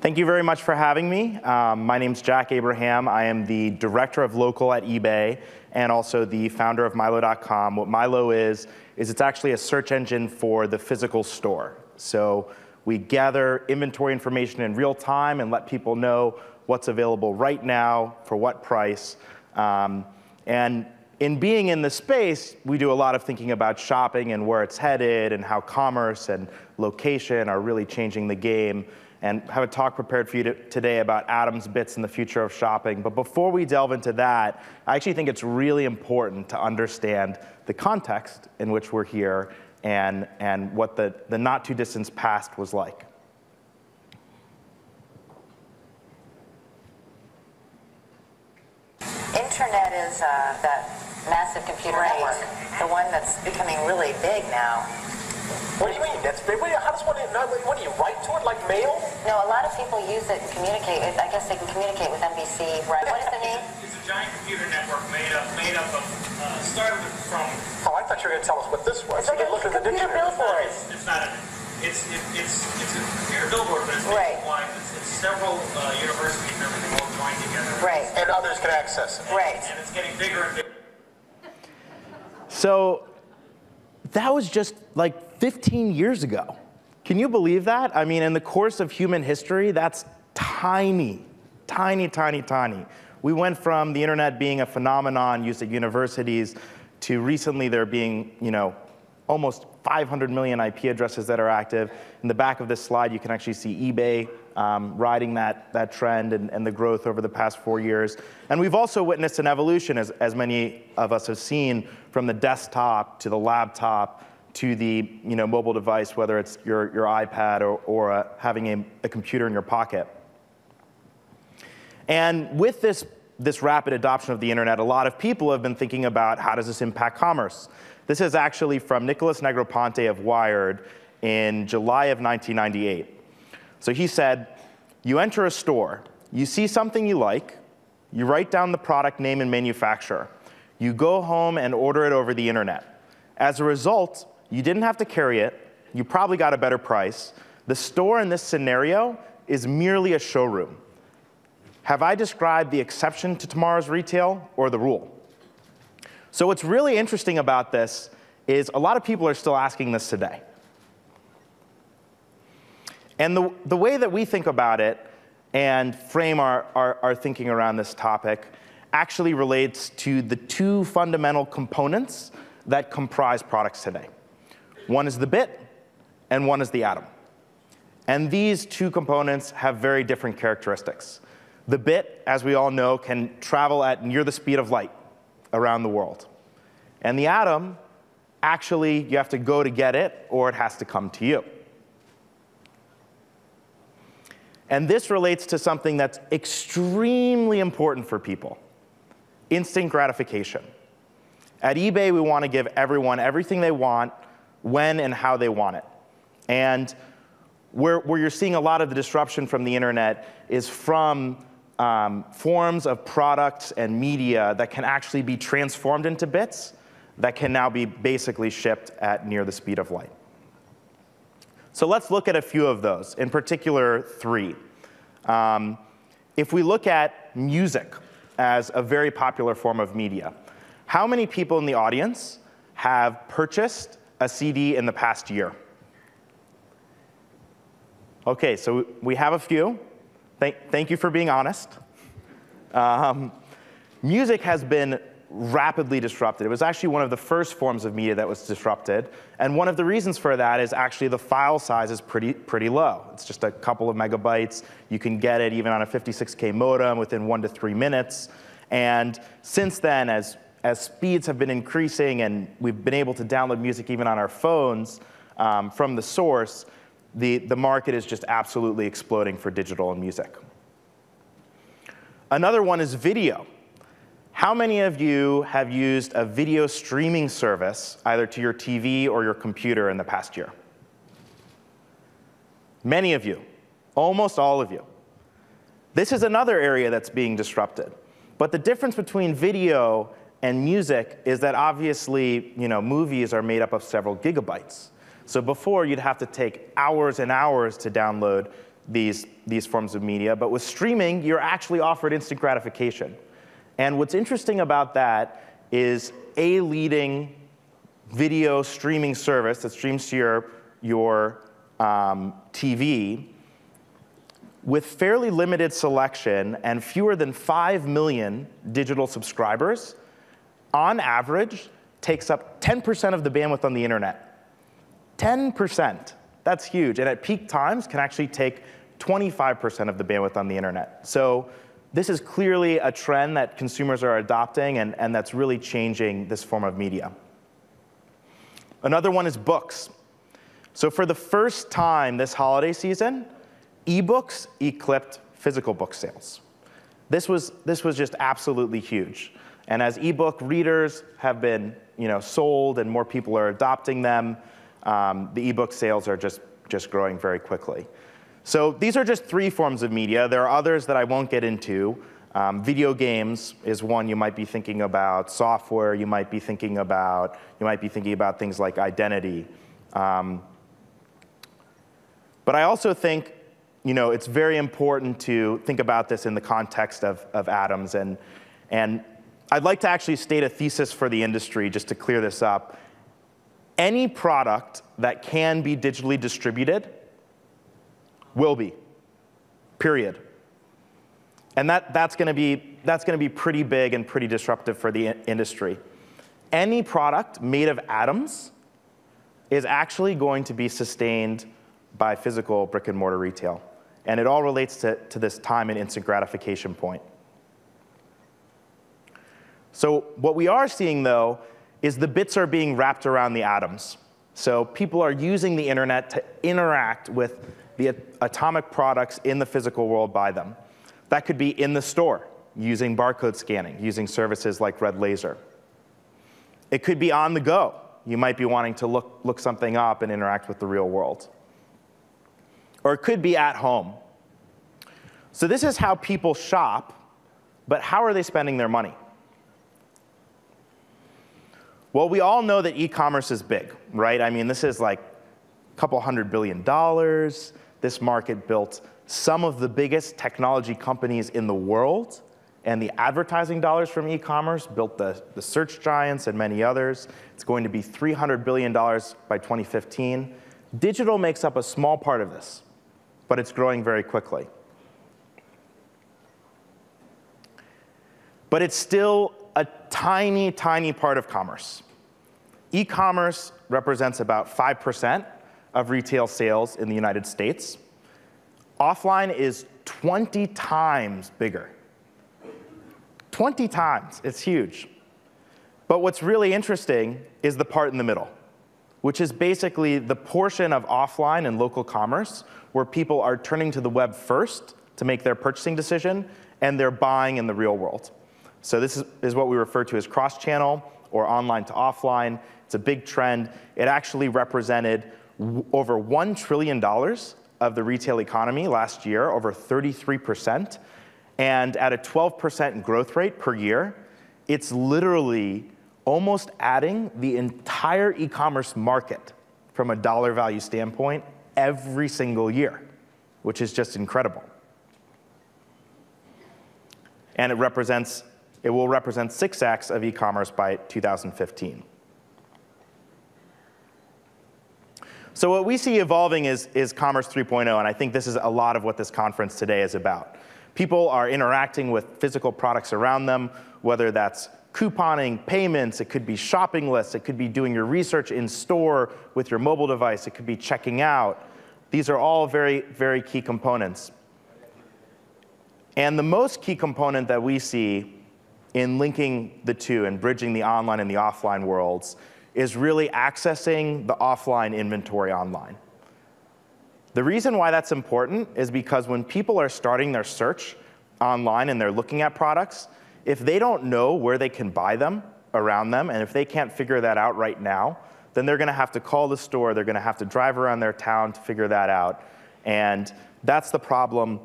Thank you very much for having me. My name's Jack Abraham. I am the director of local at eBay and also the founder of Milo.com. What Milo is it's actually a search engine for the physical store. So we gather inventory information in real time and let people know what's available right now for what price. And in being in the space, we do a lot of thinking about shopping and where it's headed and how commerce and location are really changing the game, and have a talk prepared for you today about atoms, bits, and the future of shopping. But before we delve into that, I actually think it's really important to understand the context in which we're here and what the not too distant past was like. Internet is that massive computer network, the one that's becoming really big now. What do you mean? That's big? How does one, what do you write to it, like mail? No, a lot of people use it and communicate. I guess they can communicate with NBC, right? What is the name? It's a giant computer network made up of, started from... Oh, I thought you were going to tell us what this was. It's like a computer billboard. It's not it's a computer billboard, but it's nationwide. It's several universities and everything all joined together. Right. And others can access it. Right. And it's getting bigger and bigger. So that was just like 15 years ago. Can you believe that? I mean, in the course of human history, that's tiny, tiny, tiny, tiny. We went from the internet being a phenomenon used at universities to recently there being, almost 500 million IP addresses that are active. In the back of this slide, you can actually see eBay riding that trend and the growth over the past 4 years. And we've also witnessed an evolution, as many of us have seen, from the desktop to the laptop to the mobile device, whether it's your iPad or having a computer in your pocket. And with this rapid adoption of the internet, a lot of people have been thinking about how does this impact commerce. This is actually from Nicholas Negroponte of Wired in July of 1998. So he said, you enter a store, you see something you like, you write down the product name and manufacturer, you go home and order it over the internet. As a result, you didn't have to carry it, you probably got a better price. The store in this scenario is merely a showroom. Have I described the exception to tomorrow's retail or the rule? So what's really interesting about this is a lot of people are still asking this today. And the way that we think about it and frame our thinking around this topic actually relates to the two fundamental components that comprise products today. One is the bit, and one is the atom. And these two components have very different characteristics. The bit, as we all know, can travel at near the speed of light around the world. And the atom, actually, you have to go to get it, or it has to come to you. And this relates to something that's extremely important for people: instant gratification. At eBay, we want to give everyone everything they want, when and how they want it. And where you're seeing a lot of the disruption from the internet is from forms of products and media that can actually be transformed into bits that can now be basically shipped at near the speed of light. So let's look at a few of those, in particular 3. If we look at music as a very popular form of media, how many people in the audience have purchased a CD in the past year? OK, so we have a few. Thank you for being honest. Music has been rapidly disrupted. It was actually one of the first forms of media that was disrupted. And one of the reasons for that is actually the file size is pretty low. It's just a couple of megabytes. You can get it even on a 56K modem within 1 to 3 minutes. And since then, as speeds have been increasing and we've been able to download music even on our phones from the source, the market is just absolutely exploding for digital and music. Another one is video. How many of you have used a video streaming service, either to your TV or your computer, in the past year? Many of you, almost all of you. This is another area that's being disrupted. But the difference between video and music is that obviously, movies are made up of several gigabytes. So before, you'd have to take hours and hours to download these forms of media. But with streaming, you're actually offered instant gratification. And what's interesting about that is a leading video streaming service that streams to your TV with fairly limited selection and fewer than 5 million digital subscribers, on average, takes up 10% of the bandwidth on the internet. 10%. That's huge. And at peak times, can actually take 25% of the bandwidth on the internet. So this is clearly a trend that consumers are adopting, and that's really changing this form of media. Another one is books. So for the first time this holiday season, ebooks eclipsed physical book sales. This was just absolutely huge. And as ebook readers have been sold and more people are adopting them, the ebook sales are just growing very quickly. So these are just 3 forms of media. There are others that I won't get into. Video games is one you might be thinking about. Software you might be thinking about. You might be thinking about things like identity. But I also think it's very important to think about this in the context of atoms. And I'd like to actually state a thesis for the industry just to clear this up. Any product that can be digitally distributed will be, period. And that's going to be pretty big and pretty disruptive for the industry. Any product made of atoms is actually going to be sustained by physical brick and mortar retail. And it all relates to this time and instant gratification point. So what we are seeing, though, is the bits are being wrapped around the atoms. So people are using the internet to interact with the atomic products in the physical world by them. That could be in the store, using barcode scanning, using services like Red Laser. It could be on the go. You might be wanting to look something up and interact with the real world. Or it could be at home. So this is how people shop, but how are they spending their money? Well, we all know that e-commerce is big, right? I mean, this is like a couple $100 billion. This market built some of the biggest technology companies in the world, and the advertising dollars from e-commerce built the search giants and many others. It's going to be $300 billion by 2015. Digital makes up a small part of this, but it's growing very quickly. But it's still a tiny, tiny part of commerce. E-commerce represents about 5% of retail sales in the United States. Offline is 20 times bigger. 20 times. It's huge. But what's really interesting is the part in the middle, which is basically the portion of offline and local commerce where people are turning to the web first to make their purchasing decision, and they're buying in the real world. So this is what we refer to as cross-channel or online to offline. It's a big trend. It actually represented over $1 trillion of the retail economy last year, over 33%. And at a 12% growth rate per year, it's literally almost adding the entire e-commerce market from a dollar value standpoint every single year, which is just incredible. And it will represent 6x of e-commerce by 2015. So what we see evolving is Commerce 3.0, and I think this is a lot of what this conference today is about. People are interacting with physical products around them, whether that's couponing, payments, it could be shopping lists, it could be doing your research in store with your mobile device, it could be checking out. These are all very, very key components. And the most key component that we see in linking the two and bridging the online and the offline worlds is really accessing the offline inventory online. The reason why that's important is because when people are starting their search online and they're looking at products, if they don't know where they can buy them around them, and if they can't figure that out right now, then they're going to have to call the store, they're going to have to drive around their town to figure that out. And that's the problem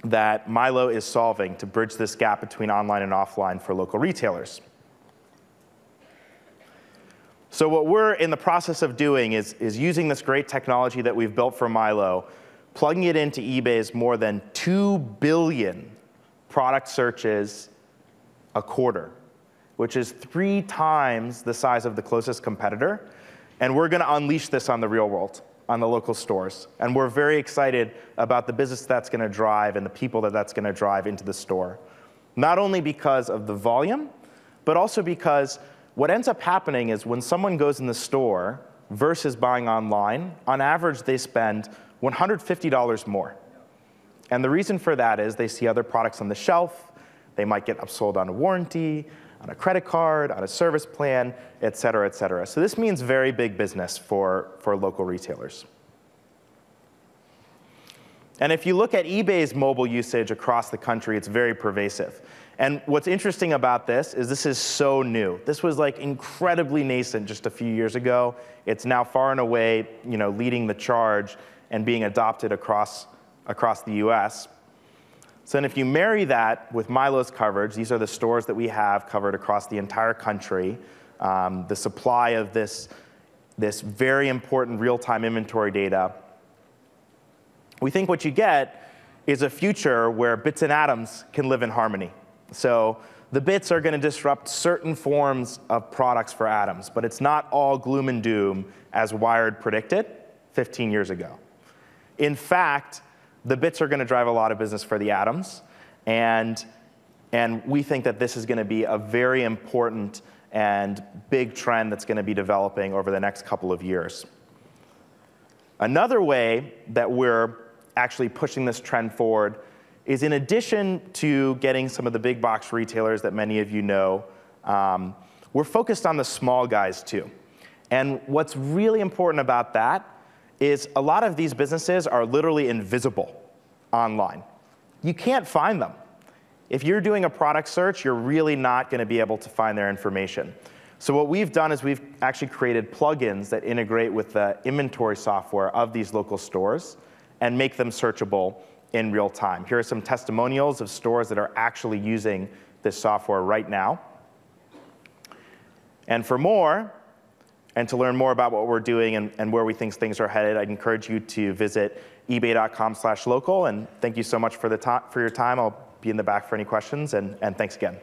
that Milo is solving to bridge this gap between online and offline for local retailers. So what we're in the process of doing is using this great technology that we've built for Milo, plugging it into eBay's more than 2 billion product searches a quarter, which is 3 times the size of the closest competitor. And we're going to unleash this on the real world, on the local stores. And we're very excited about the business that's going to drive and the people that that's going to drive into the store. Not only because of the volume, but also because what ends up happening is when someone goes in the store versus buying online, on average, they spend $150 more. And the reason for that is they see other products on the shelf. They might get upsold on a warranty, on a credit card, on a service plan, et cetera, et cetera. So this means very big business for local retailers. And if you look at eBay's mobile usage across the country, it's very pervasive. And what's interesting about this is so new. This was like incredibly nascent just a few years ago. It's now far and away, leading the charge and being adopted across the US. So then if you marry that with Milo's coverage, these are the stores that we have covered across the entire country, the supply of this very important real-time inventory data, we think what you get is a future where bits and atoms can live in harmony. So the bits are going to disrupt certain forms of products for atoms, but it's not all gloom and doom as Wired predicted 15 years ago. In fact, the bits are going to drive a lot of business for the atoms, and we think that this is going to be a very important and big trend that's going to be developing over the next couple of years. Another way that we're actually pushing this trend forward is, in addition to getting some of the big box retailers that many of you know, we're focused on the small guys too. And what's really important about that is a lot of these businesses are literally invisible online. You can't find them. If you're doing a product search, you're really not going to be able to find their information. So what we've done is we've actually created plugins that integrate with the inventory software of these local stores and make them searchable in real time. Here are some testimonials of stores that are actually using this software right now. And for more, and to learn more about what we're doing and where we think things are headed, I'd encourage you to visit ebay.com/local. And thank you so much for your time. I'll be in the back for any questions, and thanks again.